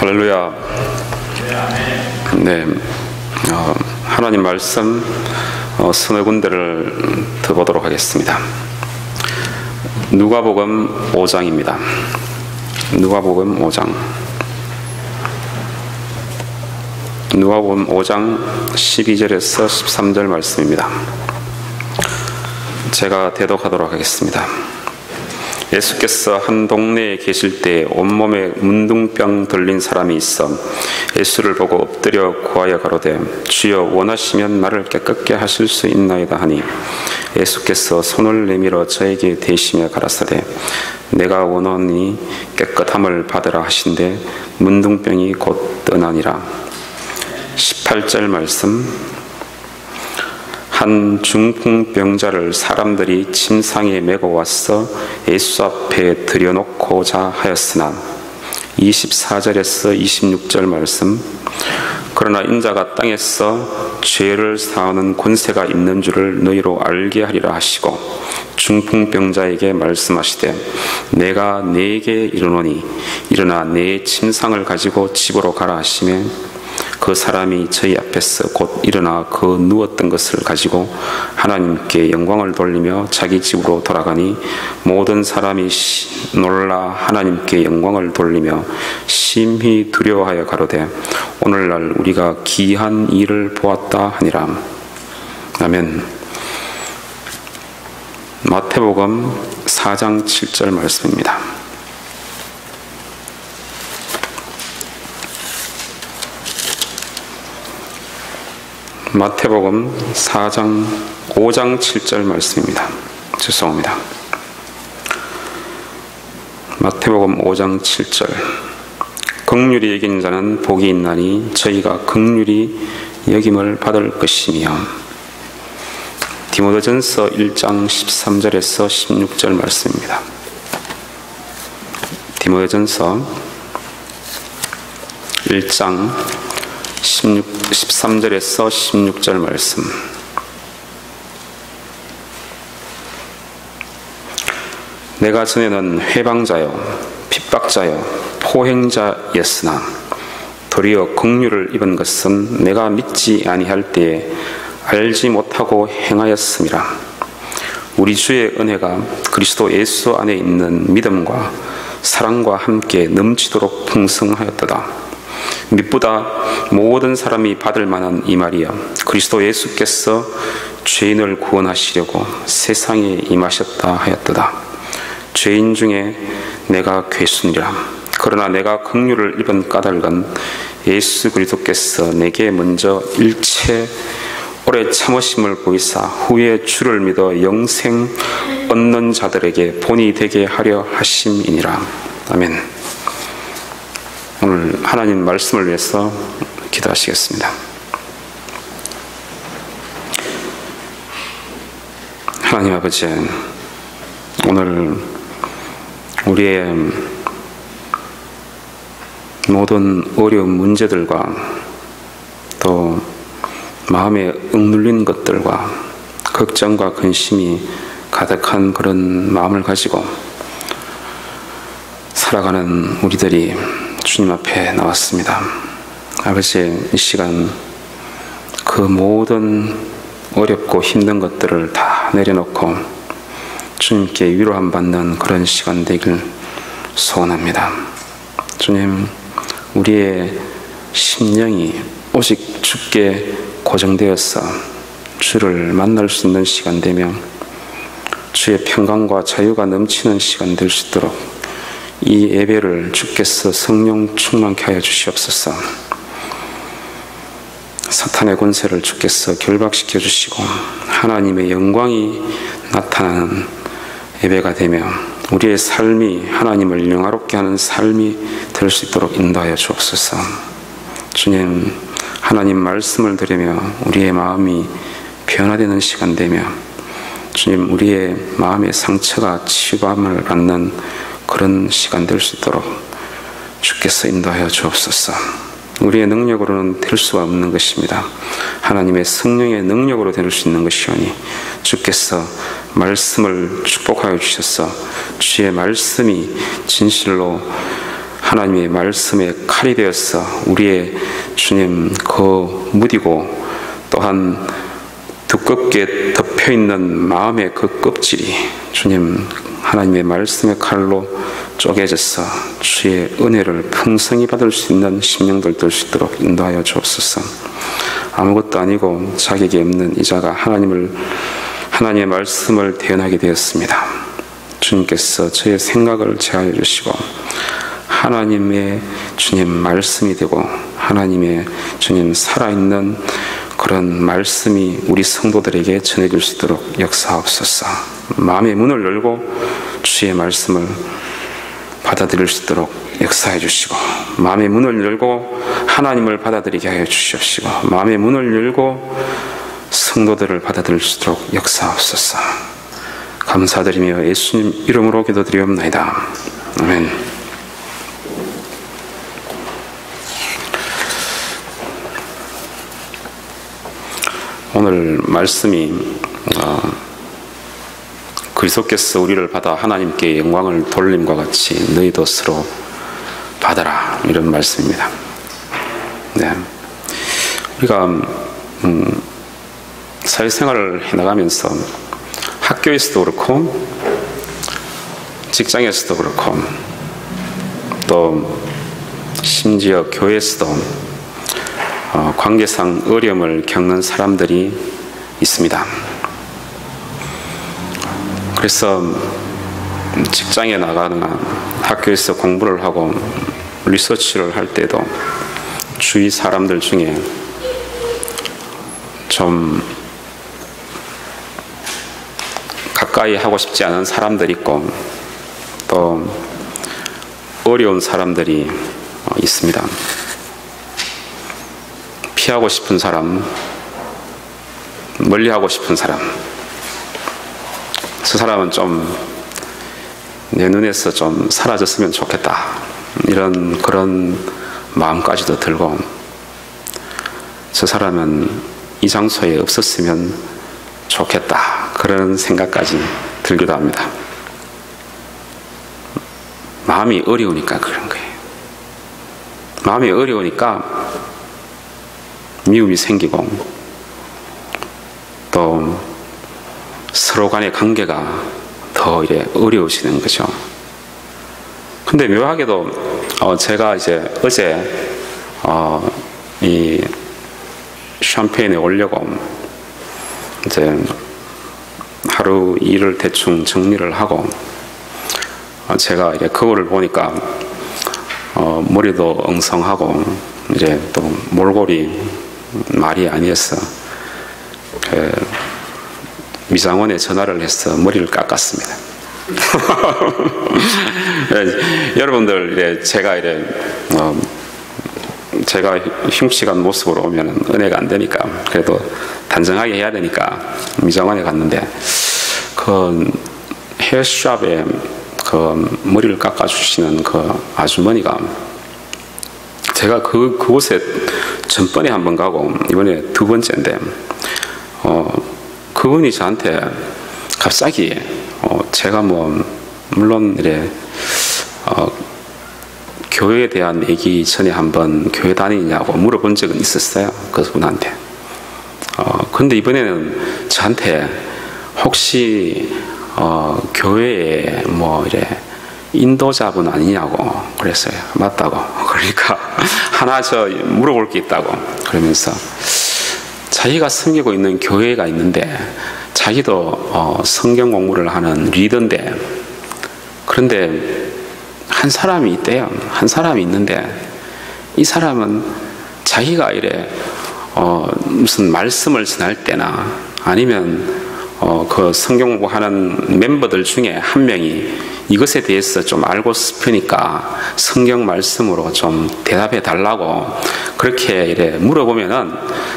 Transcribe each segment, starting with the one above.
할렐루야. 네, 하나님 말씀 서너 군데를 더 보도록 하겠습니다. 누가복음 5장입니다. 누가복음 5장 12절에서 13절 말씀입니다. 제가 대독하도록 하겠습니다. 예수께서 한 동네에 계실 때 온몸에 문둥병 들린 사람이 있어 예수를 보고 엎드려 구하여 가로되 주여 원하시면 나를 깨끗게 하실 수 있나이다 하니 예수께서 손을 내밀어 저에게 대시며 가라사대 내가 원하니 깨끗함을 받으라 하신대 문둥병이 곧 떠나니라. 18절 말씀. 한 중풍병자를 사람들이 침상에 메고 와서 예수 앞에 들여놓고자 하였으나 24절에서 26절 말씀. 그러나 인자가 땅에서 죄를 사하는 권세가 있는 줄을 너희로 알게 하리라 하시고 중풍병자에게 말씀하시되 내가 네게 이르노니 일어나 네 침상을 가지고 집으로 가라 하시매 그 사람이 저희 앞에서 곧 일어나 그 누웠던 것을 가지고 하나님께 영광을 돌리며 자기 집으로 돌아가니 모든 사람이 놀라 하나님께 영광을 돌리며 심히 두려워하여 가로되 오늘날 우리가 기이한 일을 보았다 하니라. 아멘. 마태복음 4장 7절 말씀입니다. 마태복음 5장 7절 말씀입니다. 죄송합니다. 마태복음 5장 7절. 긍휼히 여기는 자는 복이 있나니 저희가 긍휼히 여김을 받을 것이며. 디모데전서 1장 13절에서 16절 말씀입니다. 디모데전서 1장 13절에서 16절 말씀. 내가 전에는 회방자요 핍박자요 포행자였으나 도리어 긍휼을 입은 것은 내가 믿지 아니할 때에 알지 못하고 행하였음이라. 우리 주의 은혜가 그리스도 예수 안에 있는 믿음과 사랑과 함께 넘치도록 풍성하였도다. mit보다 모든 사람이 받을 만한 이 말이여 그리스도 예수께서 죄인을 구원하시려고 세상에 임하셨다 하였도다. 죄인 중에 내가 괴순이라. 그러나 내가 긍휼을 입은 까닭은 예수 그리스도께서 내게 먼저 일체 오래 참으심을 보이사 후에 주를 믿어 영생 얻는 자들에게 본이 되게 하려 하심이니라. 아멘. 오늘 하나님 말씀을 위해서 기도하시겠습니다. 하나님 아버지, 오늘 우리의 모든 어려운 문제들과 또 마음에 억눌린 것들과 걱정과 근심이 가득한 그런 마음을 가지고 살아가는 우리들이 주님 앞에 나왔습니다. 아버지, 이 시간 그 모든 어렵고 힘든 것들을 다 내려놓고 주님께 위로함 받는 그런 시간 되길 소원합니다. 주님, 우리의 심령이 오직 주께 고정되어서 주를 만날 수 있는 시간 되며 주의 평강과 자유가 넘치는 시간 될 수 있도록 이 예배를 주께서 성령 충만케 하여 주시옵소서. 사탄의 권세를 주께서 결박시켜 주시고 하나님의 영광이 나타나는 예배가 되며 우리의 삶이 하나님을 영화롭게 하는 삶이 될 수 있도록 인도하여 주옵소서. 주님, 하나님 말씀을 들으며 우리의 마음이 변화되는 시간 되며 주님, 우리의 마음의 상처가 치유함을 받는 그런 시간 될 수 있도록 주께서 인도하여 주옵소서. 우리의 능력으로는 될 수가 없는 것입니다. 하나님의 성령의 능력으로 될 수 있는 것이오니 주께서 말씀을 축복하여 주셔서 주의 말씀이 진실로 하나님의 말씀의 칼이 되어서 우리의 주님 그 무디고 또한 두껍게 덮여있는 마음의 그 껍질이 주님 하나님의 말씀의 칼로 쪼개져서 주의 은혜를 풍성히 받을 수 있는 심령들 될 수 있도록 인도하여 주옵소서. 아무것도 아니고 자격이 없는 이 자가 하나님의 말씀을 대언하게 되었습니다. 주님께서 저의 생각을 제하여 주시고 하나님의 주님 말씀이 되고 하나님의 주님 살아있는 그런 말씀이 우리 성도들에게 전해질 수 있도록 역사하옵소서. 마음의 문을 열고 주의 말씀을 받아들일 수 있도록 역사해 주시고 마음의 문을 열고 하나님을 받아들이게 하여 주시옵시고 마음의 문을 열고 성도들을 받아들일 수 있도록 역사하옵소서. 감사드리며 예수님 이름으로 기도드리옵나이다. 아멘. 오늘 말씀이 그리스도께서 우리를 받아 하나님께 영광을 돌림과 같이 너희도 서로 받아라, 이런 말씀입니다. 네. 우리가 사회생활을 해나가면서 학교에서도 그렇고 직장에서도 그렇고 또 심지어 교회에서도 관계상 어려움을 겪는 사람들이 있습니다. 그래서 직장에 나가거나 학교에서 공부를 하고 리서치를 할 때도 주위 사람들 중에 좀 가까이 하고 싶지 않은 사람들이 있고 또 어려운 사람들이 있습니다. 피하고 싶은 사람, 멀리하고 싶은 사람, 저 사람은 좀 내 눈에서 좀 사라졌으면 좋겠다, 이런 그런 마음까지도 들고 저 사람은 이 장소에 없었으면 좋겠다, 그런 생각까지 들기도 합니다. 마음이 어려우니까 그런 거예요. 마음이 어려우니까 미움이 생기고 또 서로 간의 관계가 더 이래 어려우시는 거죠. 근데 묘하게도 제가 이제 어제 이 샴페인에 오려고 이제 하루 일을 대충 정리를 하고 제가 이제 거울을 보니까 머리도 엉성하고 이제 또 몰골이 말이 아니어서 미장원에 전화를 해서 머리를 깎았습니다. 여러분들 이래 제가 이래 제가 흉측한 모습으로 오면 은혜가 안 되니까 그래도 단정하게 해야 되니까 미장원에 갔는데 그 헤어샵에 그 머리를 깎아주시는 그 아주머니가 제가 그곳에 전번에 한 번 가고 이번에 두 번째인데 그분이 저한테 갑자기 제가 물론 이래 교회에 대한 얘기 전에 한번 교회 다니냐고 물어본 적은 있었어요, 그분한테. 근데 이번에는 저한테 혹시 교회에 이래 인도자분 아니냐고 그랬어요. 맞다고. 그러니까 하나 저 물어볼 게 있다고 그러면서 자기가 섬기고 있는 교회가 있는데 자기도 성경 공부를 하는 리더인데 그런데 한 사람이 있대요. 한 사람이 있는데 이 사람은 자기가 이래 무슨 말씀을 전할 때나 아니면 그 성경 공부하는 멤버들 중에 한 명이 이것에 대해서 좀 알고 싶으니까 성경 말씀으로 좀 대답해 달라고 그렇게 이래 물어보면은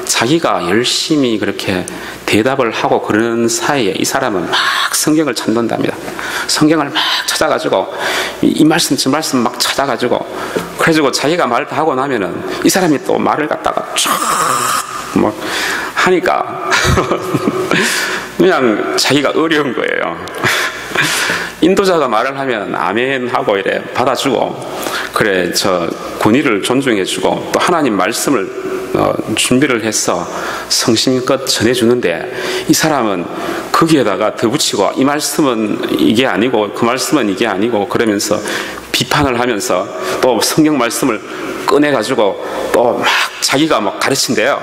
자기가 열심히 그렇게 대답을 하고 그러는 사이에 이 사람은 막 성경을 찾는답니다. 성경을 막 찾아가지고 이 말씀 저 말씀 막 찾아가지고 그래가지고 자기가 말 다 하고 나면은 이 사람이 또 말을 갖다가 쫙 막 하니까 그냥 자기가 어려운 거예요. 인도자가 말을 하면 아멘 하고 이래 받아주고, 그래 저 군의를 존중해주고, 또 하나님 말씀을 준비를 해서 성심껏 전해주는데, 이 사람은 거기에다가 덧붙이고 이 말씀은 이게 아니고 그 말씀은 이게 아니고 그러면서 비판을 하면서 또 성경 말씀을 꺼내가지고 또 막 자기가 막 가르친대요.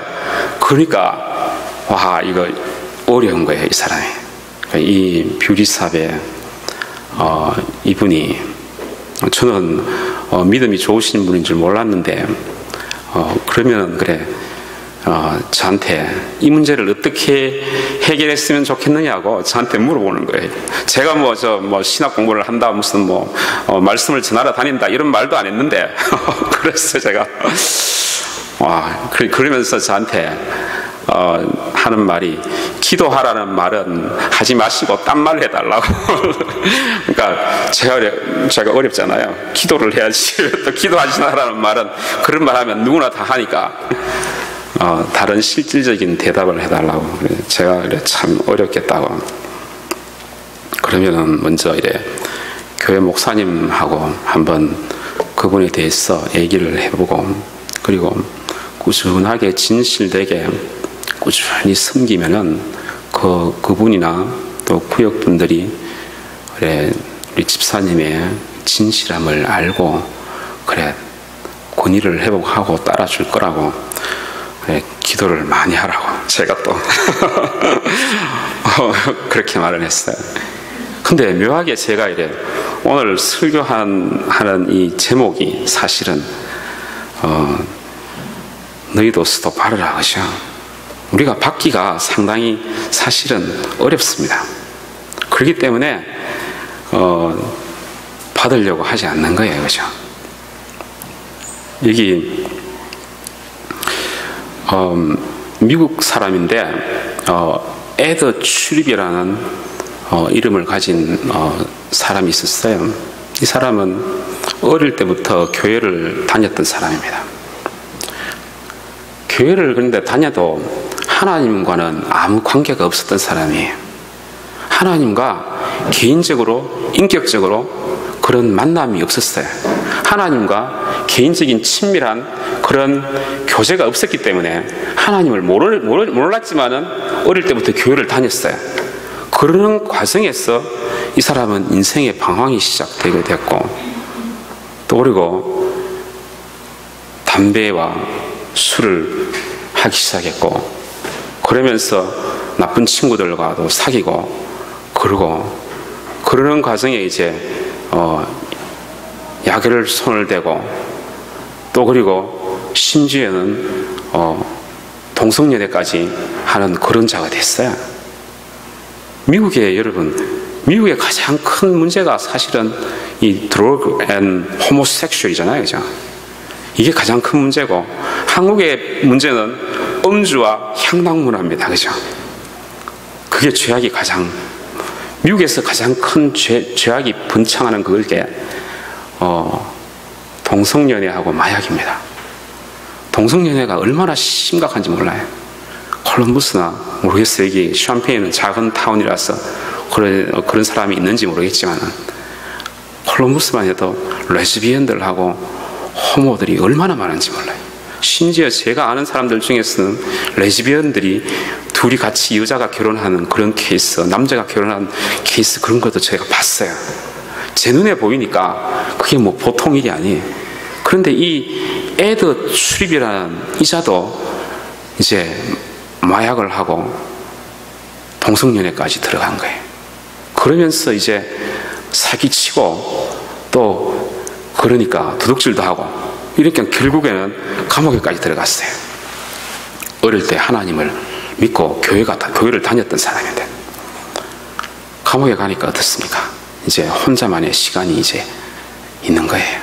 그러니까 와, 이거 어려운 거예요, 이 사람이. 이 뷰리삽의 이분이, 저는 믿음이 좋으신 분인 줄 몰랐는데, 그러면 그래 저한테 이 문제를 어떻게 해결했으면 좋겠느냐고 저한테 물어보는 거예요. 제가 뭐 신학 공부를 한다, 무슨 말씀을 전하러 다닌다 이런 말도 안 했는데 그래서 제가 그러면서 저한테 하는 말이, 기도하라는 말은 하지 마시고 딴 말을 해달라고. 그러니까 제가 어렵잖아요. 기도를 해야지. 또 기도하지 말라는 말은, 그런 말 하면 누구나 다 하니까 다른 실질적인 대답을 해달라고. 제가 참 어렵겠다고. 그러면은 먼저 교회 목사님하고 한번 그분에 대해서 얘기를 해보고, 그리고 꾸준하게 진실되게 꾸준히 섬기면은 그분이나 또 구역분들이 우리 집사님의 진실함을 알고 권위를 회복하고 따라줄 거라고 기도를 많이 하라고 제가 또 그렇게 말을 했어요. 근데 묘하게 제가 오늘 설교하는 이 제목이 사실은 너희도 스톱 바르라 그죠? 우리가 받기가 상당히 사실은 어렵습니다. 그렇기 때문에 받으려고 하지 않는 거예요, 그죠? 여기 미국 사람인데 에드 추립이라는 이름을 가진 사람이 있었어요. 이 사람은 어릴 때부터 교회를 다녔던 사람입니다. 교회를 그런데 다녀도 하나님과는 아무 관계가 없었던 사람이에요. 하나님과 개인적으로, 인격적으로 그런 만남이 없었어요. 하나님과 개인적인 친밀한 그런 교제가 없었기 때문에 하나님을 몰랐지만은 어릴 때부터 교회를 다녔어요. 그러는 과정에서 이 사람은 인생의 방황이 시작되게 됐고, 또 그리고 담배와 술을 하기 시작했고, 그러면서 나쁜 친구들과도 사귀고, 그러는 과정에 약을 손을 대고, 또 그리고 심지어는 동성연애까지 하는 그런 자가 됐어요. 미국의 가장 큰 문제가 사실은 이 드러그 앤 호모섹슈얼이잖아요, 그죠? 이게 가장 큰 문제고, 한국의 문제는 음주와 향락 문화입니다, 그죠? 그게 미국에서 가장 큰 죄악이 번창하는 그게 동성연애하고 마약입니다. 동성연애가 얼마나 심각한지 몰라요. 콜럼버스나 모르겠어요. 여기 샴페인은 작은 타운이라서 그런 사람이 있는지 모르겠지만, 콜럼버스만 해도 레즈비언들하고 호모들이 얼마나 많은지 몰라요. 심지어 제가 아는 사람들 중에서는 레즈비언들이 둘이 같이 여자가 결혼하는 그런 케이스, 남자가 결혼하는 케이스, 그런 것도 제가 봤어요. 제 눈에 보이니까 그게 보통 일이 아니에요. 그런데 이 에드 추립이라는 이자도 마약을 하고 동성연애까지 들어간 거예요. 그러면서 사기치고, 또 그러니까 도둑질도 하고, 이렇게 결국에는 감옥에까지 들어갔어요. 어릴 때 하나님을 믿고 교회를 다녔던 사람인데, 감옥에 가니까 어떻습니까? 혼자만의 시간이 있는 거예요.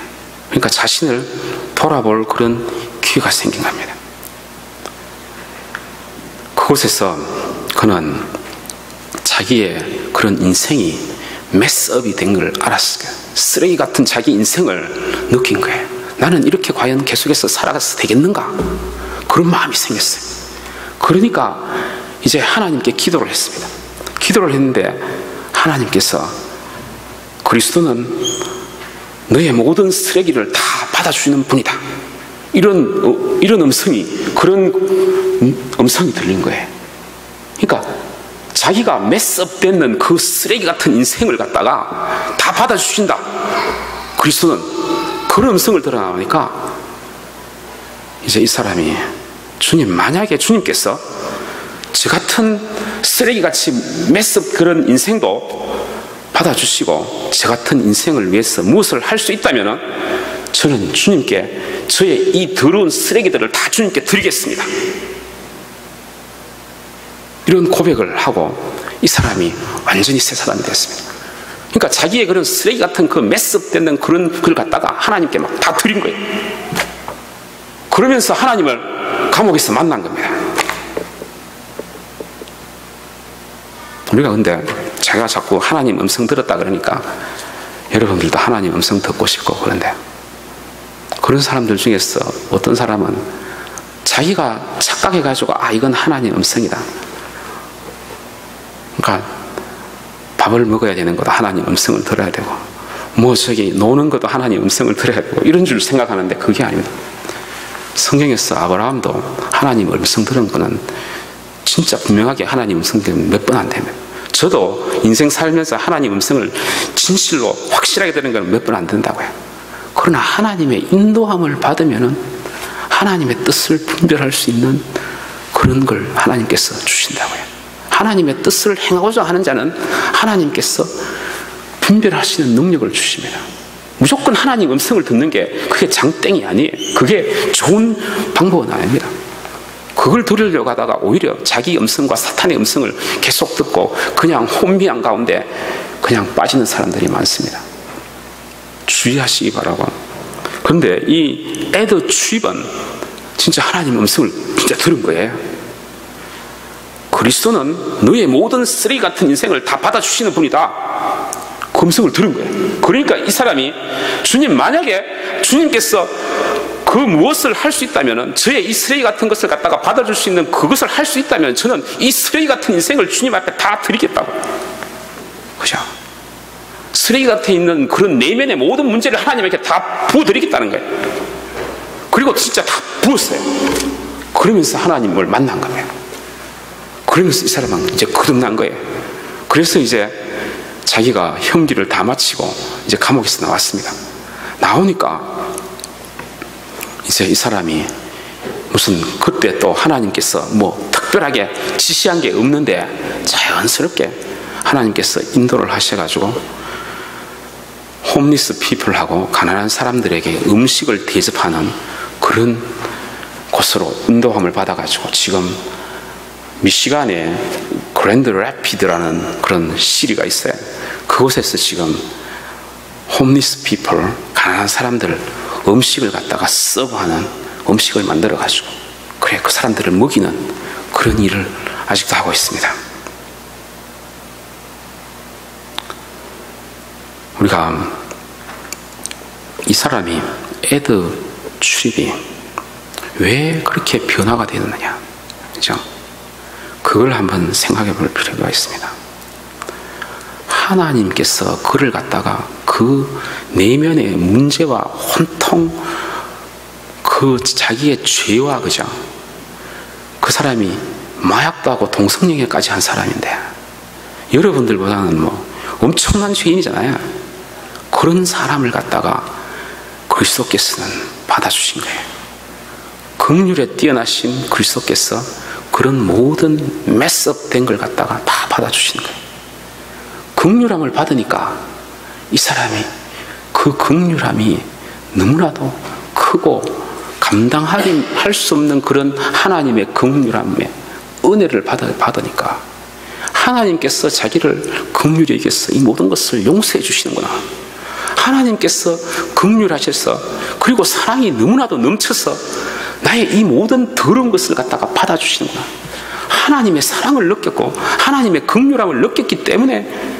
그러니까 자신을 돌아볼 그런 기회가 생긴 겁니다. 그곳에서 그는 자기의 그런 인생이 메스업이 된 걸 알았어요. 쓰레기 같은 자기 인생을 느낀 거예요. 나는 이렇게 과연 계속해서 살아가서 되겠는가? 그런 마음이 생겼어요. 그러니까 하나님께 기도를 했습니다. 기도를 했는데 하나님께서 그리스도는 너의 모든 쓰레기를 다 받아주시는 분이다. 이런 음성이, 그런 음성이 들린 거예요. 그러니까 자기가 메스업되는 그 쓰레기 같은 인생을 갖다가 다 받아주신다. 그리스도는 그런 음성을 들어나오니까 이제 이 사람이 주님, 만약에 주님께서 저 같은 쓰레기같이 메스업 그런 인생도 받아주시고 저 같은 인생을 위해서 무엇을 할 수 있다면 저는 주님께 저의 이 더러운 쓰레기들을 다 주님께 드리겠습니다. 이런 고백을 하고 이 사람이 완전히 새 사람이 됐습니다. 그러니까 자기의 그런 쓰레기 같은 그 메스업되는 그런 걸 갖다가 하나님께 막 다 드린 거예요. 그러면서 하나님을 감옥에서 만난 겁니다. 우리가 근데 제가 자꾸 하나님 음성 들었다 그러니까 여러분들도 하나님 음성 듣고 싶고 그런데 그런 사람들 중에서 어떤 사람은 자기가 착각해가지고 이건 하나님 음성이다. 그러니까 밥을 먹어야 되는 것도 하나님 음성을 들어야 되고 저기 노는 것도 하나님 음성을 들어야 되고 이런 줄 생각하는데 그게 아닙니다. 성경에서 아브라함도 하나님 음성 들은 거는 진짜 분명하게 하나님 음성 들으면 몇 번 안 됩니다. 저도 인생 살면서 하나님 음성을 진실로 확실하게 들은 건 몇 번 안 된다고요. 그러나 하나님의 인도함을 받으면 하나님의 뜻을 분별할 수 있는 그런 걸 하나님께서 주신다고요. 하나님의 뜻을 행하고자 하는 자는 하나님께서 분별할 수 있는 능력을 주십니다. 무조건 하나님 음성을 듣는 게 그게 장땡이 아니에요. 그게 좋은 방법은 아닙니다. 그걸 들으려고 하다가 오히려 자기 음성과 사탄의 음성을 계속 듣고 그냥 혼미한 가운데 그냥 빠지는 사람들이 많습니다. 주의하시기 바라고. 그런데 이 에드 추입은 진짜 하나님 음성을 진짜 들은 거예요. 그리스도는 너의 모든 쓰레기 같은 인생을 다 받아주시는 분이다. 그 음성을 들은 거예요. 그러니까 이 사람이 주님, 만약에 주님께서 그 무엇을 할 수 있다면 저의 이 쓰레기 같은 것을 갖다가 받아줄 수 있는 그것을 할 수 있다면 저는 이 쓰레기 같은 인생을 주님 앞에 다 드리겠다고. 그죠? 쓰레기 같아 있는 그런 내면의 모든 문제를 하나님에게 다 부어드리겠다는 거예요. 그리고 진짜 다 부었어요. 그러면서 하나님을 만난 거예요. 그러면서 이 사람은 이제 거듭난 거예요. 그래서 이제 자기가 형기를 다 마치고 이제 감옥에서 나왔습니다. 나오니까 이제 이 사람이 무슨 그때 또 하나님께서 특별하게 지시한 게 없는데 자연스럽게 하나님께서 인도를 하셔가지고 홈리스 피플하고 가난한 사람들에게 음식을 대접하는 그런 곳으로 인도함을 받아가지고 지금 미시간에 그랜드 래피드라는 그런 시리가 있어요. 그곳에서 지금 홈리스 피플, 가난한 사람들 음식을 갖다가 서브하는 음식을 만들어가지고 그래 그 사람들을 먹이는 그런 일을 아직도 하고 있습니다. 우리가 이 사람이 에드 출입이 왜 그렇게 변화가 되느냐, 그죠? 그걸 한번 생각해 볼 필요가 있습니다. 하나님께서 그를 갖다가 그 내면의 문제와 혼통, 그 자기의 죄와, 그죠? 그 사람이 마약도 하고 동성연애까지 한 사람인데 여러분들보다는 엄청난 죄인이잖아요. 그런 사람을 갖다가 그리스도께서는 받아주신 거예요. 긍휼에 뛰어나신 그리스도께서 그런 모든 메스업된 걸 갖다가 다 받아주신 거예요. 긍휼함을 받으니까 이 사람이 그 긍휼함이 너무나도 크고 감당하기 할 수 없는 그런 하나님의 긍휼함의 은혜를 받으니까 하나님께서 자기를 긍휼히 여겨서 이 모든 것을 용서해 주시는구나. 하나님께서 긍휼하셔서 그리고 사랑이 너무나도 넘쳐서 나의 이 모든 더러운 것을 갖다가 받아주시는구나. 하나님의 사랑을 느꼈고 하나님의 긍휼함을 느꼈기 때문에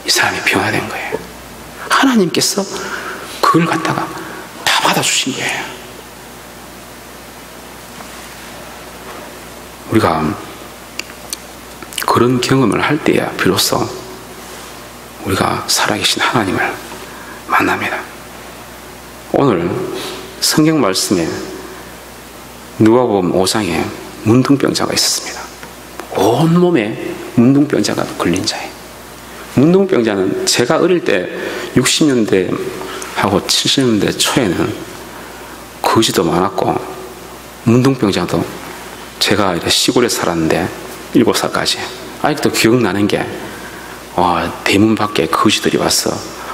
이 사람이 변화된 거예요. 하나님께서 그걸 갖다가 다 받아주신 거예요. 우리가 그런 경험을 할 때야 비로소 우리가 살아계신 하나님을 만납니다. 오늘 성경 말씀에 누가복음 5장에 문둥병자가 있었습니다. 온몸에 문둥병자가 걸린 자예요. 문둥병자는 제가 어릴 때 60년대하고 70년대 초에는 거지도 많았고 문둥병자도 제가 시골에 살았는데 7살까지 아직도 기억나는 게 대문 밖에 거지들이 와서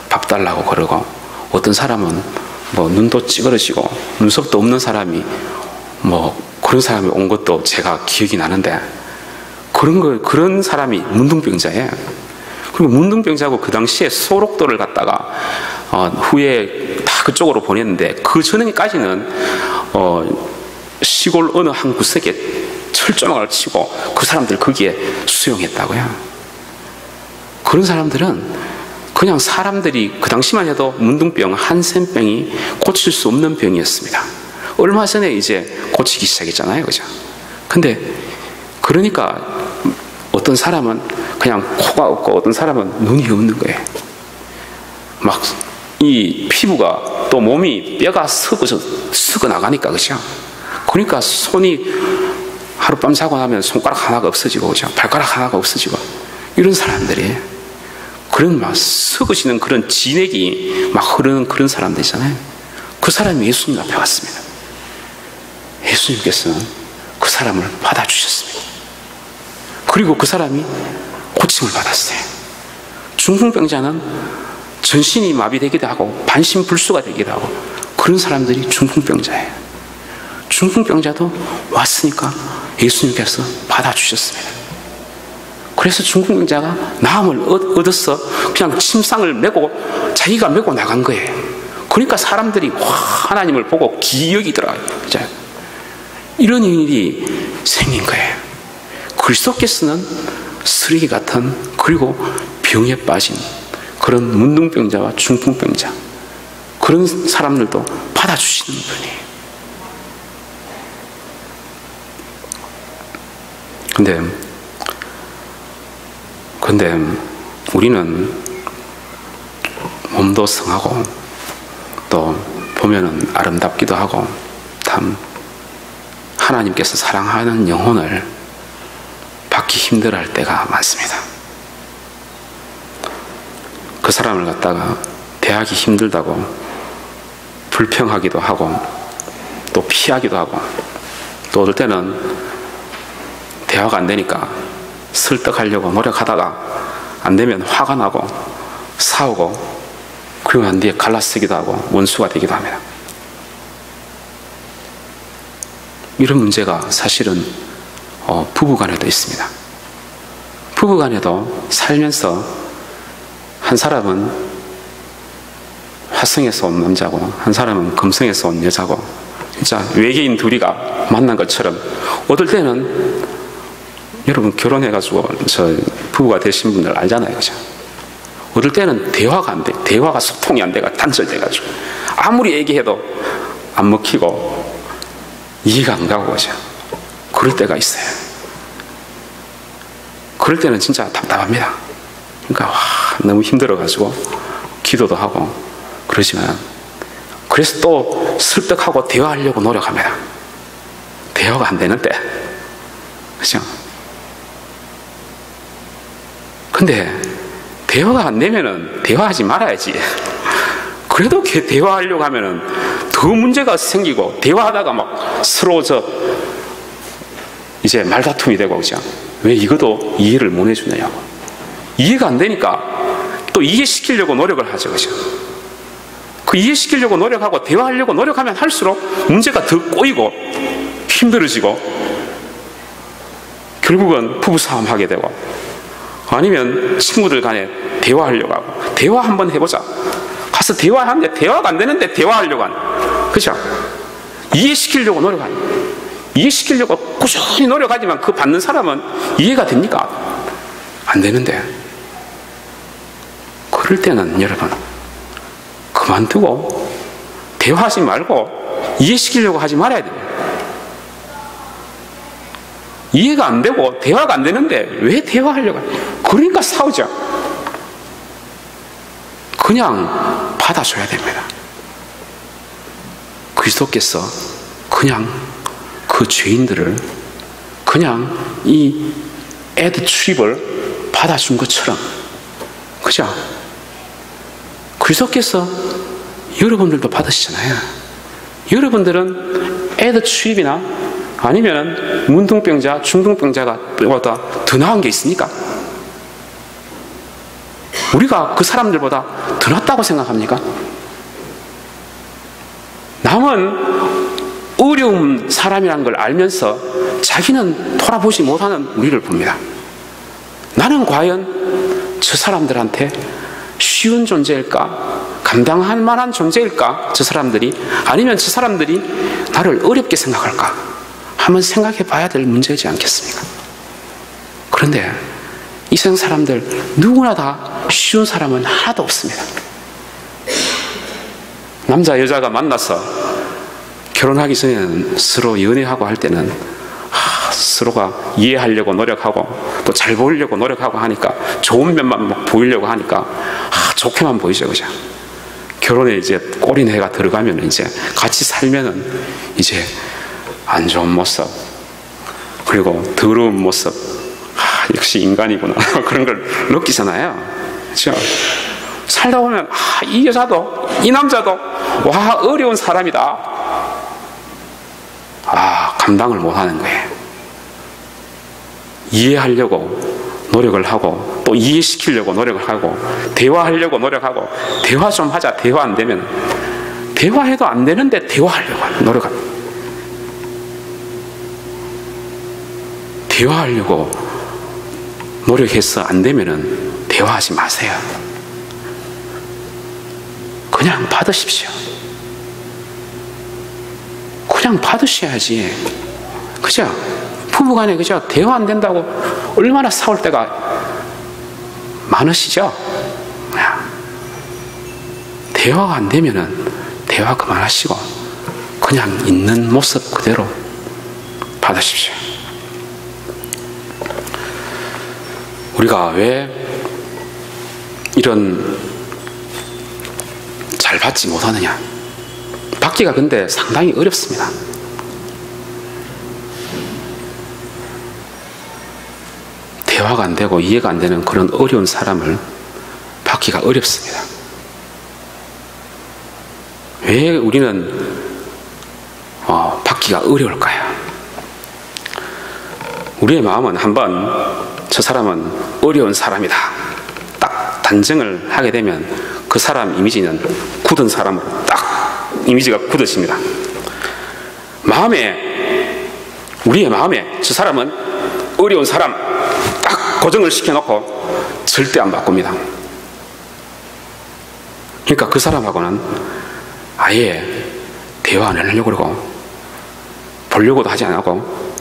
밥 달라고 그러고 어떤 사람은 눈도 찌그러지고 눈썹도 없는 사람이 그런 사람이 온 것도 제가 기억이 나는데 그런 사람이 문둥병자예요. 그리고 문둥병자고 그 당시에 소록도를 갖다가 후에 다 그쪽으로 보냈는데 그 전에까지는 시골 어느 한 구석에 철조망을 치고 그 사람들 거기에 수용했다고요. 그런 사람들은 그냥 사람들이 그 당시만 해도 문둥병, 한센병이 고칠 수 없는 병이었습니다. 얼마 전에 이제 고치기 시작했잖아요, 그죠? 근데 그러니까 어떤 사람은 그냥 코가 없고 어떤 사람은 눈이 없는 거예요. 막 이 피부가 또 몸이 뼈가 썩어 나가니까, 그죠? 그러니까 손이 하룻밤 자고 나면 손가락 하나가 없어지고, 그죠? 발가락 하나가 없어지고 이런 사람들이 그런 막 썩으시는 그런 진액이 막 흐르는 그런 사람들 있잖아요. 그 사람이 예수님 앞에 왔습니다. 예수님께서는 그 사람을 받아주셨습니다. 그리고 그 사람이 고침을 받았어요. 중풍병자는 전신이 마비되기도 하고 반신불수가 되기도 하고 그런 사람들이 중풍병자예요. 중풍병자도 왔으니까 예수님께서 받아주셨습니다. 그래서 중풍병자가 나음을 얻어서 그냥 침상을 메고 자기가 메고 나간 거예요. 그러니까 사람들이 하나님을 보고 기여기더라고요. 이런 일이 생긴 거예요. 그리스도께서는 쓰레기 같은 그리고 병에 빠진 그런 문둥병자와 중풍병자 그런 사람들도 받아주시는 분이에요. 근데 우리는 몸도 성하고 또 보면은 아름답기도 하고 참 하나님께서 사랑하는 영혼을 받기 힘들어할 때가 많습니다. 그 사람을 갖다가 대하기 힘들다고 불평하기도 하고 또 피하기도 하고 또 어떨 때는 대화가 안 되니까 설득하려고 노력하다가 안 되면 화가 나고 싸우고 그리고 난 뒤에 갈라쓰기도 하고 원수가 되기도 합니다. 이런 문제가 사실은 부부간에도 있습니다. 부부간에도 살면서 한 사람은 화성에서 온 남자고 한 사람은 금성에서 온 여자고 진짜 외계인 둘이가 만난 것처럼 어떨 때는 여러분 결혼해가지고 저 부부가 되신 분들 알잖아요, 그죠? 어떨 때는 대화가 안 돼, 대화가 소통이 안 돼가 단절돼가지고 아무리 얘기해도 안 먹히고 이해가 안 가고, 그죠? 그럴 때가 있어요. 그럴 때는 진짜 답답합니다. 그러니까 너무 힘들어가지고 기도도 하고 그러지만 그래서 또 설득하고 대화하려고 노력합니다. 대화가 안 되는데, 그죠? 근데 대화가 안 되면은 대화하지 말아야지. 그래도 대화하려고 하면은 더 문제가 생기고 대화하다가 막 서로 이제 말다툼이 되고, 그죠? 왜 이것도 이해를 못 해주느냐고. 이해가 안 되니까 또 이해시키려고 노력을 하죠, 그죠? 그 이해시키려고 노력하고 대화하려고 노력하면 할수록 문제가 더 꼬이고 힘들어지고 결국은 부부싸움 하게 되고 아니면 친구들 간에 대화하려고 하고 대화 한번 해보자 가서 대화하는데 대화가 안 되는데 대화하려고 하는, 그죠? 이해시키려고 노력하는, 이해시키려고 꾸준히 노력하지만 그 받는 사람은 이해가 됩니까? 안 되는데 그럴 때는 여러분 그만두고 대화하지 말고 이해시키려고 하지 말아야 돼요. 이해가 안 되고 대화가 안 되는데 왜 대화하려고 해요? 그러니까 싸우죠. 그냥 받아줘야 됩니다. 그리스도께서 그냥 그 죄인들을 그냥 이 애드 트립을 받아준 것처럼, 그죠? 그리스도께서 여러분들도 받으시잖아요. 여러분들은 애드 트립이나 아니면은 문둥병자, 중등병자가 보다 더 나은 게 있습니까? 우리가 그 사람들보다 더 낫다고 생각합니까? 남은 어려운 사람이라는 걸 알면서 자기는 돌아보지 못하는 우리를 봅니다. 나는 과연 저 사람들한테 쉬운 존재일까? 감당할 만한 존재일까? 저 사람들이? 아니면 저 사람들이 나를 어렵게 생각할까? 한번 생각해 봐야 될 문제이지 않겠습니까? 그런데 이 세상 사람들 누구나 다 쉬운 사람은 하나도 없습니다. 남자 여자가 만나서 결혼하기 전에는 서로 연애하고 할 때는 서로가 이해하려고 노력하고 또 잘 보이려고 노력하고 하니까 좋은 면만 막 보이려고 하니까 좋게만 보이죠, 그죠? 결혼에 이제 꼬리내가 들어가면 이제 같이 살면은 이제 안 좋은 모습, 그리고 더러운 모습, 역시 인간이구나 그런 걸 느끼잖아요, 그렇죠? 살다 보면 이 여자도 이 남자도 와 어려운 사람이다, 감당을 못하는 거예요. 이해하려고 노력을 하고 또 이해시키려고 노력을 하고 대화하려고 노력하고 대화 좀 하자, 대화 안 되면 대화해도 안 되는데 대화하려고 노력합니다. 대화하려고 노력해서 안 되면은 대화하지 마세요. 그냥 받으십시오. 그냥 받으셔야지, 그죠? 부부간에 그죠? 대화 안 된다고 얼마나 싸울 때가 많으시죠? 대화가 안 되면은 대화 그만하시고 그냥 있는 모습 그대로 받으십시오. 우리가 왜 이런 잘 받지 못하느냐? 받기가 근데 상당히 어렵습니다. 대화가 안 되고 이해가 안 되는 그런 어려운 사람을 받기가 어렵습니다. 왜 우리는 받기가 어려울까요? 우리의 마음은 한번 저 사람은 어려운 사람이다 딱 단정을 하게 되면 그 사람 이미지는 굳은 사람으로 딱 이미지가 굳어집니다. 우리의 마음에 저 사람은 어려운 사람 딱 고정을 시켜놓고 절대 안 바꿉니다. 그러니까 그 사람하고는 아예 대화 안 하려고 그러고 보려고도 하지 않고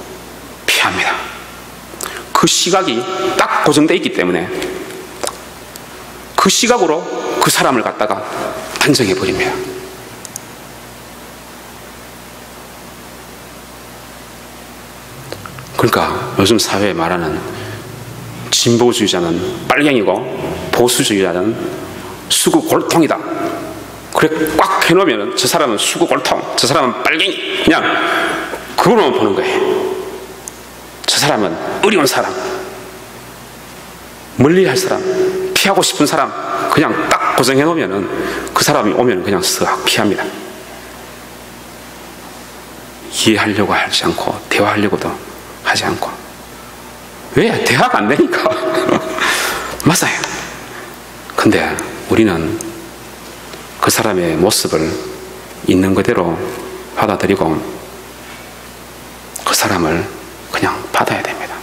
피합니다. 그 시각이 딱 고정되어 있기 때문에 그 시각으로 그 사람을 갖다가 단정해버립니다. 그러니까 요즘 사회에 말하는 진보주의자는 빨갱이고 보수주의자는 수구골통이다. 그래 꽉 해놓으면 저 사람은 수구골통, 저 사람은 빨갱이, 그냥 그거로만 보는 거예요. 저 사람은 어려운 사람, 멀리할 사람, 피하고 싶은 사람 그냥 딱 고정해놓으면 그 사람이 오면 그냥 쓱 피합니다. 이해하려고 하지 않고 대화하려고도 하지 않고. 왜? 대화가 안 되니까. 맞아요. 근데 우리는 그 사람의 모습을 있는 그대로 받아들이고 그 사람을 그냥 받아야 됩니다.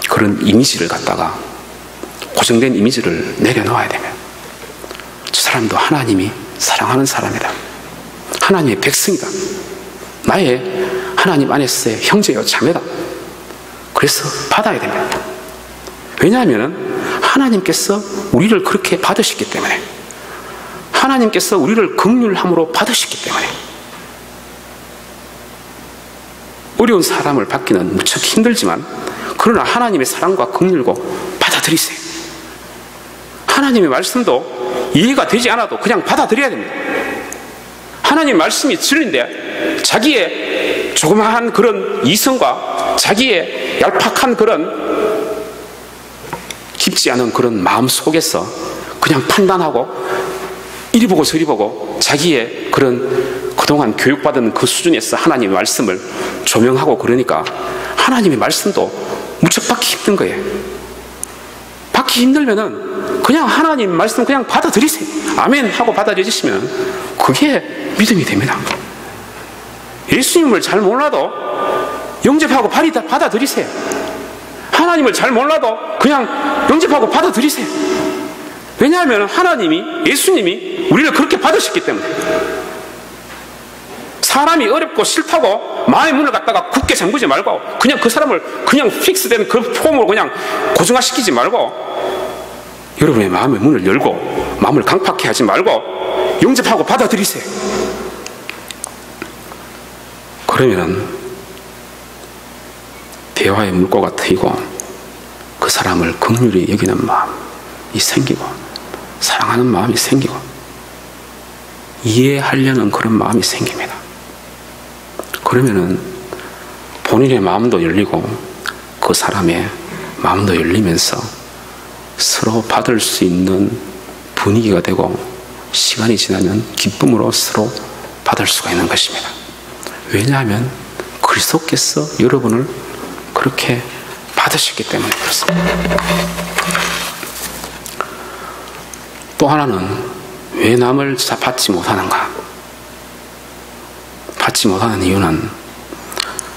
그런 이미지를 갖다가 고정된 이미지를 내려놓아야 되면 저 사람도 하나님이 사랑하는 사람이다. 하나님의 백성이다. 나의 하나님 안에서의 형제요 자매다. 그래서 받아야 됩니다. 왜냐하면 하나님께서 우리를 그렇게 받으셨기 때문에, 하나님께서 우리를 긍휼함으로 받으셨기 때문에. 어려운 사람을 받기는 무척 힘들지만 그러나 하나님의 사랑과 긍휼고 받아들이세요. 하나님의 말씀도 이해가 되지 않아도 그냥 받아들여야 됩니다. 하나님 말씀이 진리인데 자기의 조그마한 그런 이성과 자기의 얄팍한 그런 깊지 않은 그런 마음 속에서 그냥 판단하고 이리 보고 저리 보고 자기의 그런 그동안 교육받은 그 수준에서 하나님의 말씀을 조명하고 그러니까 하나님의 말씀도 무척 받기 힘든 거예요. 받기 힘들면은 그냥 하나님 말씀 그냥 받아들이세요. 아멘 하고 받아들이시면 그게 믿음이 됩니다. 예수님을 잘 몰라도 영접하고 받아들이세요. 하나님을 잘 몰라도 그냥 영접하고 받아들이세요. 왜냐하면 예수님이 우리를 그렇게 받으셨기 때문에. 사람이 어렵고 싫다고 마음의 문을 갖다가 굳게 잠그지 말고 그냥 그 사람을 그냥 픽스된 그 폼으로 그냥 고정화시키지 말고 여러분의 마음의 문을 열고 마음을 강팍해 하지 말고 영접하고 받아들이세요. 그러면 대화의 물꼬가 트이고 그 사람을 긍휼히 여기는 마음이 생기고 사랑하는 마음이 생기고 이해하려는 그런 마음이 생깁니다. 그러면은 본인의 마음도 열리고 그 사람의 마음도 열리면서 서로 받을 수 있는 분위기가 되고 시간이 지나면 기쁨으로 서로 받을 수가 있는 것입니다. 왜냐하면 그리스도께서 여러분을 그렇게 받으셨기 때문에 그렇습니다. 또 하나는 왜 남을 받지 못하는가? 받지 못하는 이유는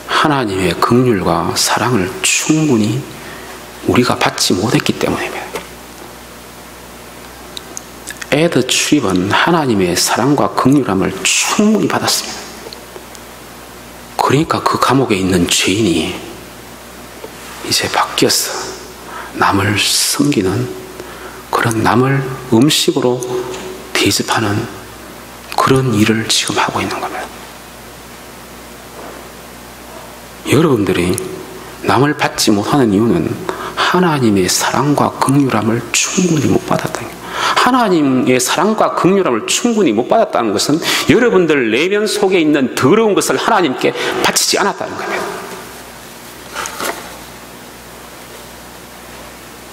하나님의 긍휼과 사랑을 충분히 우리가 받지 못했기 때문입니다. 에드 출입은 하나님의 사랑과 긍휼함을 충분히 받았습니다. 그러니까 그 감옥에 있는 죄인이 이제 바뀌어서 남을 섬기는 그런 남을 음식으로 대접하는 그런 일을 지금 하고 있는 겁니다. 여러분들이 남을 받지 못하는 이유는 하나님의 사랑과 긍휼함을 충분히 못 받았다는 거예요. 하나님의 사랑과 긍휼함을 충분히 못 받았다는 것은 여러분들 내면 속에 있는 더러운 것을 하나님께 바치지 않았다는 겁니다.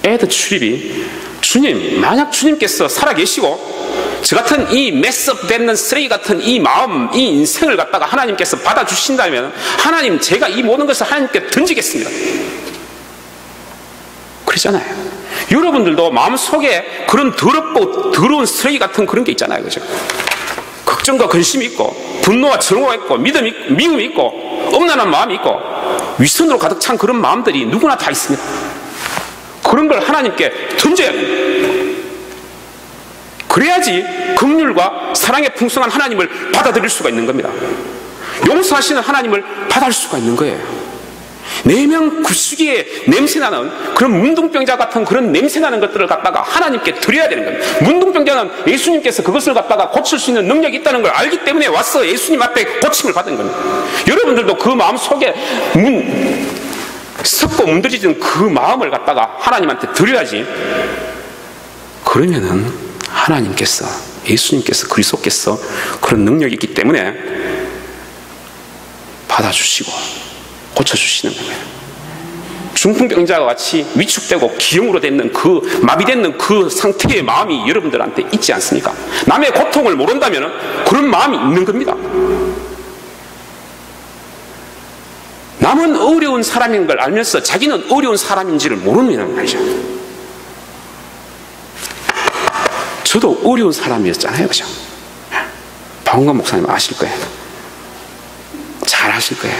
에드 출입이 주님, 만약 주님께서 살아계시고 저 같은 이 메스업 되는 쓰레기 같은 이 마음, 이 인생을 갖다가 하나님께서 받아주신다면 하나님, 제가 이 모든 것을 하나님께 던지겠습니다. 그러잖아요. 여러분들도 마음속에 그런 더럽고 더러운 쓰레기 같은 그런 게 있잖아요. 그죠? 걱정과 근심이 있고 분노와 증오가 있고 미움이 있고 엄란한 마음이 있고 위선으로 가득 찬 그런 마음들이 누구나 다 있습니다. 그런 걸 하나님께 던져야 됩니다. 그래야지 긍휼과 사랑의 풍성한 하나님을 받아들일 수가 있는 겁니다. 용서하시는 하나님을 받을 수가 있는 거예요. 내면 구수기에 냄새나는 그런 문둥병자 같은 그런 냄새나는 것들을 갖다가 하나님께 드려야 되는 겁니다. 문둥병자는 예수님께서 그것을 갖다가 고칠 수 있는 능력이 있다는 걸 알기 때문에 와서 예수님 앞에 고침을 받은 겁니다. 여러분들도 그 마음 속에 썩고 문드러진 그 마음을 갖다가 하나님한테 드려야지. 그러면은 하나님께서, 예수님께서, 그리스도께서 그런 능력이 있기 때문에 받아주시고 고쳐주시는 겁니다. 중풍병자와 같이 위축되고 기형으로 되는 그 마비되는 그 상태의 마음이 여러분들한테 있지 않습니까? 남의 고통을 모른다면 그런 마음이 있는 겁니다. 남은 어려운 사람인 걸 알면서 자기는 어려운 사람인지를 모르는 말이죠. 저도 어려운 사람이었잖아요. 그죠? 박원관 목사님 아실 거예요. 잘 아실 거예요.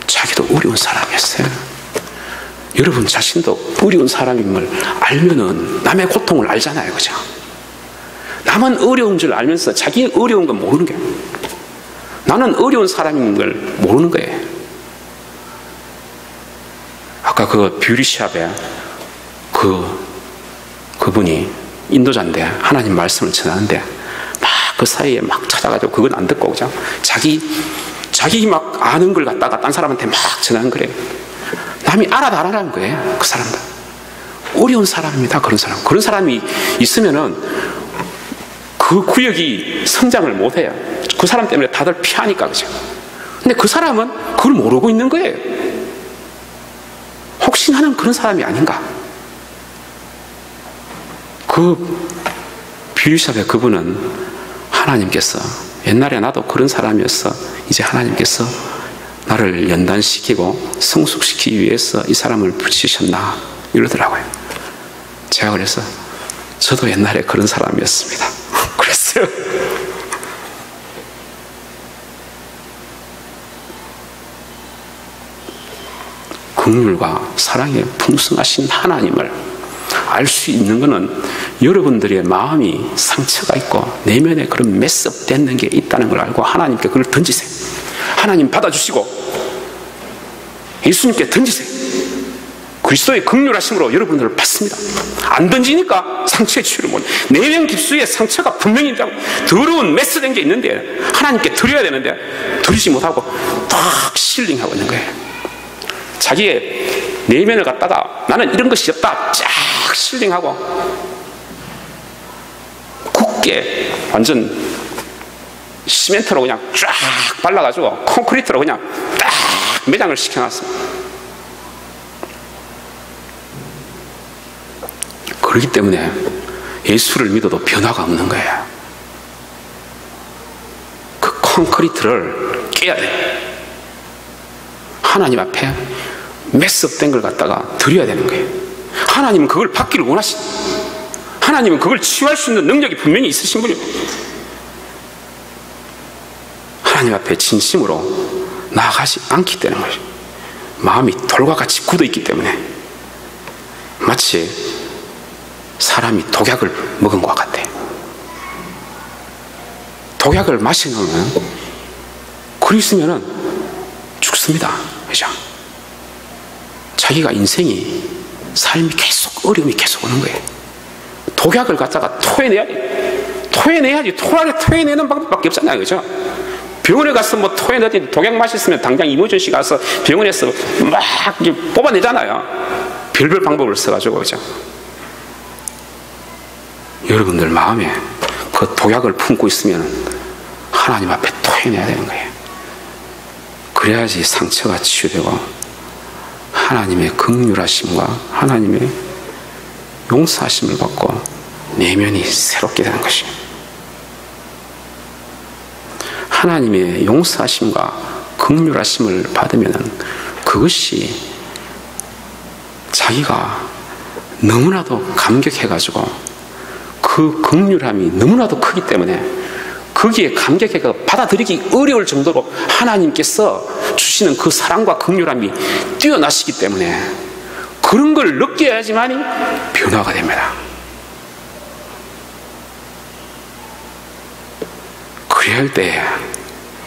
자기도 어려운 사람이었어요. 여러분 자신도 어려운 사람임을 알면은 남의 고통을 알잖아요. 그죠? 남은 어려운 줄 알면서 자기 어려운 건 모르는 거예요. 나는 어려운 사람인 걸 모르는 거예요. 아까 그 뷰리샵에 그분이 인도자인데 하나님 말씀을 전하는데 막 그 사이에 막 찾아가지고 그건 안 듣고 그죠? 자기 막 아는 걸 갖다가 딴 사람한테 막 전하는 거래요. 남이 알아도 안 하라는 거예요. 그 사람들 어려운 사람입니다. 그런 사람이 있으면은 그 구역이 성장을 못해요. 그 사람 때문에 다들 피하니까. 그죠? 근데 그 사람은 그걸 모르고 있는 거예요. 혹시 나는 그런 사람이 아닌가? 그 비유샵의 그분은 하나님께서, 옛날에 나도 그런 사람이었어, 이제 하나님께서 나를 연단시키고 성숙시키기 위해서 이 사람을 붙이셨나 이러더라고요. 제가 그래서 저도 옛날에 그런 사람이었습니다. 그랬어요. 긍휼과 사랑에 풍성하신 하나님을 알 수 있는 것은 여러분들의 마음이 상처가 있고 내면에 그런 메스업 되는 게 있다는 걸 알고 하나님께 그걸 던지세요. 하나님 받아주시고 예수님께 던지세요. 그리스도의 긍휼하심으로 여러분들을 받습니다. 안 던지니까 상처의 치유를 못해. 내면 깊숙이에 상처가 분명히 있다고, 더러운 메스된 게 있는데 하나님께 드려야 되는데 드리지 못하고 딱 실링하고 있는 거예요. 자기의 내면을 갖다가 나는 이런 것이 없다 쫙 실링하고 굳게 완전 시멘트로 그냥 쫙 발라가지고 콘크리트로 그냥 딱 매장을 시켜놨습니다. 그렇기 때문에 예수를 믿어도 변화가 없는 거예요. 그 콘크리트를 깨야 돼. 하나님 앞에 메스업된 걸 갖다가 드려야 되는 거예요. 하나님은 그걸 받기를 원하시. 하나님은 그걸 치유할 수 있는 능력이 분명히 있으신 분이에요. 하나님 앞에 진심으로 나아가지 않기 때문에 거죠. 마음이 돌과 같이 굳어있기 때문에 마치 사람이 독약을 먹은 것 같아요. 독약을 마시면 그리 있으면 죽습니다. 그죠? 자기가 인생이 삶이 계속 어려움이 계속 오는 거예요. 독약을 갖다가 토해내야 돼. 토해내야지. 토해내는 방법밖에 없잖아요. 그죠? 병원에 가서 뭐 토해내더니 독약 마셨으면 당장 이모전시 가서 병원에서 막 뽑아내잖아요. 별별 방법을 써가지고. 그죠? 여러분들 마음에 그 독약을 품고 있으면 하나님 앞에 토해내야 되는 거예요. 그래야지 상처가 치유되고 하나님의 긍휼하심과 하나님의 용서하심을 받고 내면이 새롭게 되는 것이에요. 하나님의 용서하심과 긍휼하심을 받으면 그것이 자기가 너무나도 감격해가지고 그 긍휼함이 너무나도 크기 때문에 거기에 감격해서 받아들이기 어려울 정도로 하나님께서 주시는 그 사랑과 긍휼함이 뛰어나시기 때문에 그런 걸 느껴야지만이 변화가 됩니다. 그래야 할 때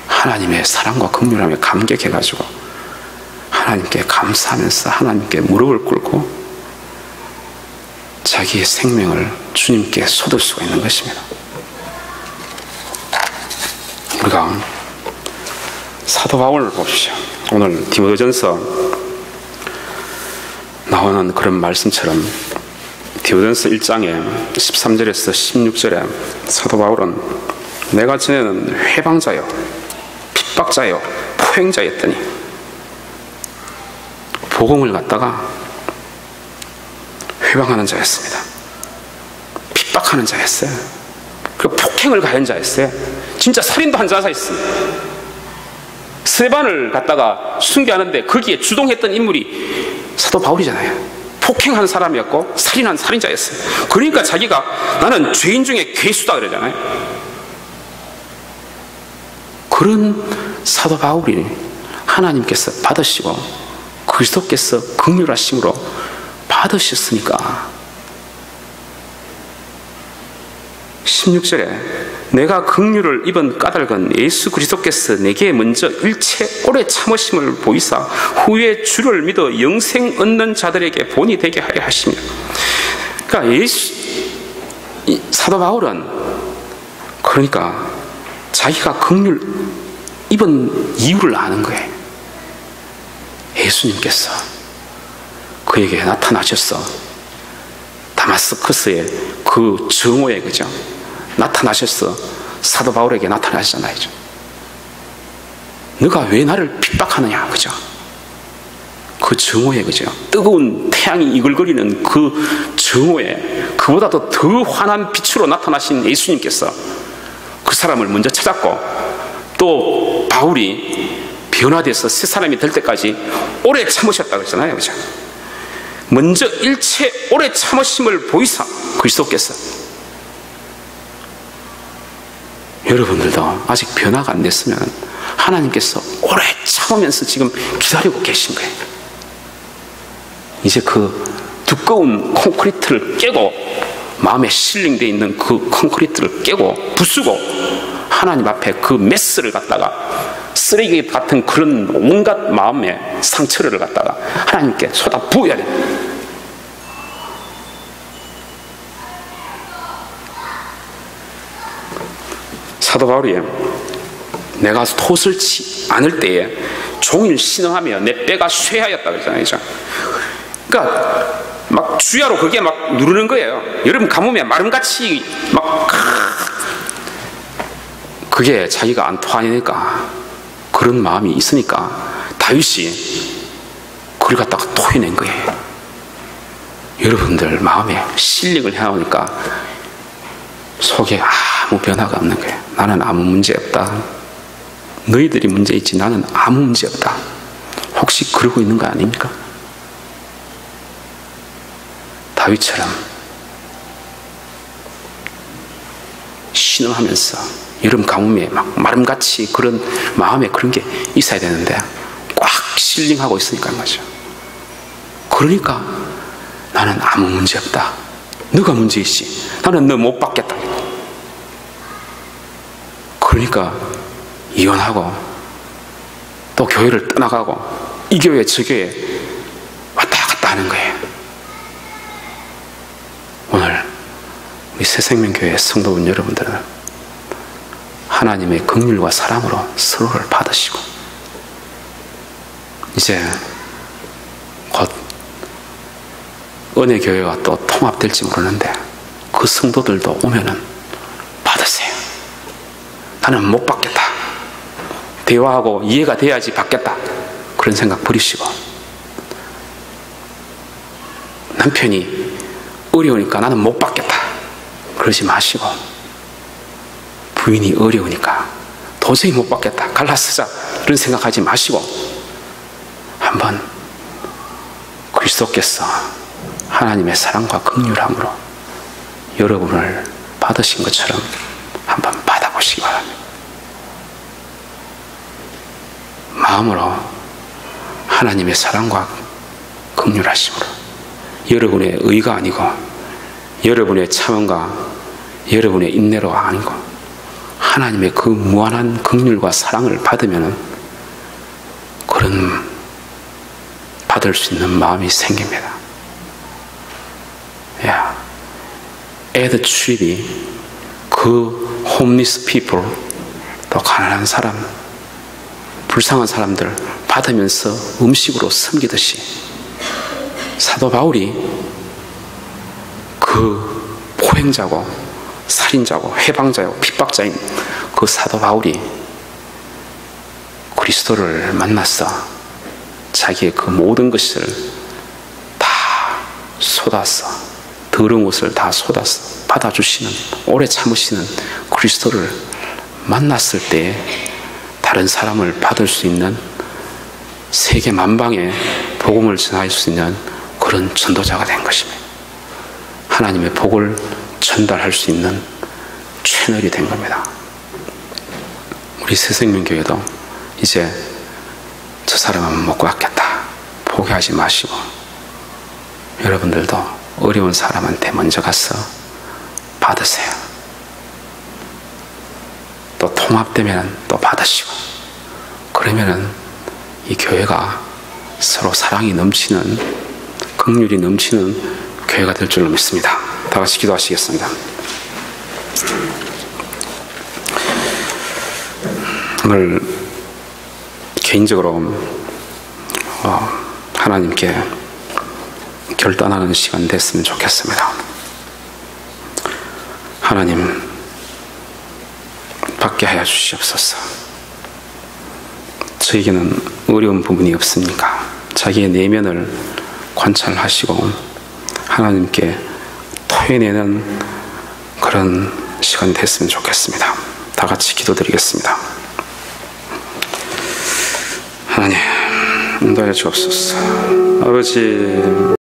하나님의 사랑과 긍휼함에 감격해가지고 하나님께 감사하면서 하나님께 무릎을 꿇고 자기의 생명을 주님께 쏟을 수가 있는 것입니다. 우리가 사도 바울을 봅시오. 오늘 디모데전서 나오는 그런 말씀처럼 디모데전서 1장에 13절에서 16절에 사도 바울은 내가 전에는 회방자요 핍박자요 포행자였더니 복음을 갖다가 회방하는 자였습니다. 핍박하는 자였어요. 그리고 폭행을 가한 자였어요. 진짜 살인도 한 자가 있습니다. 스데반을 갖다가 순교하는데 거기에 주동했던 인물이 사도 바울이잖아요. 폭행한 사람이었고 살인한 살인자였어요. 그러니까 자기가 나는 죄인 중에 괴수다 그러잖아요. 그런 사도 바울이 하나님께서 받으시고 그리스도께서 긍휼하심으로 받으셨으니까 16절에 내가 긍휼을 입은 까닭은 예수 그리스도께서 내게 먼저 일체 오래 참으심을 보이사 후에 주를 믿어 영생 얻는 자들에게 본이 되게 하려 하시며. 그러니까 사도 바울은 그러니까 자기가 긍휼 입은 이유를 아는 거예요. 예수님께서 그에게 나타나셨어. 다마스커스의 그 정오에, 그죠? 나타나셨어. 사도 바울에게 나타나셨잖아요. 너가 왜 나를 핍박하느냐, 그죠? 그 정오에, 그죠? 뜨거운 태양이 이글거리는 그 정오에 그보다도 더 환한 빛으로 나타나신 예수님께서 그 사람을 먼저 찾았고, 또 바울이 변화돼서 새 사람이 될 때까지 오래 참으셨다고 했잖아요, 그죠? 먼저 일체 오래 참으심을 보이사 그리스도께서, 여러분들도 아직 변화가 안 됐으면 하나님께서 오래 참으면서 지금 기다리고 계신 거예요. 이제 그 두꺼운 콘크리트를 깨고, 마음에 실링되어 있는 그 콘크리트를 깨고 부수고 하나님 앞에 그 메스를 갖다가, 쓰레기 같은 그런 온갖 마음의 상처를 갖다가 하나님께 쏟아 부어야 됩니다. 사도 바울이 내가 돛을 치 않을 때에 종일 신음하며 내 뼈가 쇠하였다 그랬잖아요. 그러니까 막 주야로 그게 막 누르는 거예요. 여러분 가뭄에 마름같이 막, 그게 자기가 안 토하니까, 그런 마음이 있으니까 다윗이 그걸 갖다가 토해낸 거예요. 여러분들 마음에 실링을 해놓으니까 속에 아무 변화가 없는 거예요. 나는 아무 문제 없다. 너희들이 문제 있지 나는 아무 문제 없다. 혹시 그러고 있는 거 아닙니까? 다윗처럼 신음하면서 여름 가뭄에 막 마름같이 그런 마음에 그런 게 있어야 되는데 꽉 실링하고 있으니까 말이죠. 그러니까 나는 아무 문제 없다. 너가 문제 있지. 나는 너 못 받겠다. 그러니까 이혼하고 또 교회를 떠나가고 이 교회 저 교회 왔다 갔다 하는 거예요. 오늘 우리 새생명교회 성도분 여러분들은 하나님의 긍휼과 사랑으로 서로를 받으시고, 이제 곧 은혜교회와 또 통합될지 모르는데 그 성도들도 오면은 받으세요. 나는 못 받겠다. 대화하고 이해가 돼야지 받겠다. 그런 생각 버리시고, 남편이 어려우니까 나는 못 받겠다. 그러지 마시고, 부인이 어려우니까 도저히 못 받겠다. 갈라서자. 이런 생각하지 마시고, 한번 그리스도께서 하나님의 사랑과 긍휼함으로 여러분을 받으신 것처럼 한번 받아보시기 바랍니다. 마음으로 하나님의 사랑과 긍휼하심으로, 여러분의 의가 아니고 여러분의 참음과 여러분의 인내로 아니고 하나님의 그 무한한 긍휼과 사랑을 받으면 그런 받을 수 있는 마음이 생깁니다. 에드 트립이 그 홈리스 피플, 또 가난한 사람, 불쌍한 사람들 받으면서 음식으로 섬기듯이 사도 바울이 그 포행자고 살인자고 해방자고 핍박자인 그 사도 바울이 그리스도를 만나서 자기의 그 모든 것을 다 쏟아서, 더러운 것을 다 쏟아서 받아주시는, 오래 참으시는 그리스도를 만났을 때 다른 사람을 받을 수 있는, 세계 만방에 복음을 전할 수 있는 그런 전도자가 된 것입니다. 하나님의 복을 전달할 수 있는 채널이 된 겁니다. 우리 새생명교회도 이제 저 사람은 못 구하겠다 포기하지 마시고, 여러분들도 어려운 사람한테 먼저 가서 받으세요. 또 통합되면 또 받으시고, 그러면은 이 교회가 서로 사랑이 넘치는, 긍휼이 넘치는 교회가 될 줄로 믿습니다. 다 같이 기도하시겠습니다. 오늘 개인적으로 하나님께 결단하는 시간 됐으면 좋겠습니다. 하나님, 받게 하여 주시옵소서. 저에게는 어려운 부분이 없습니까? 자기의 내면을 관찰하시고 하나님께 토해내는 그런 시간이 됐으면 좋겠습니다. 다 같이 기도드리겠습니다. 하나님, 인도하여 주옵소서. 아버지,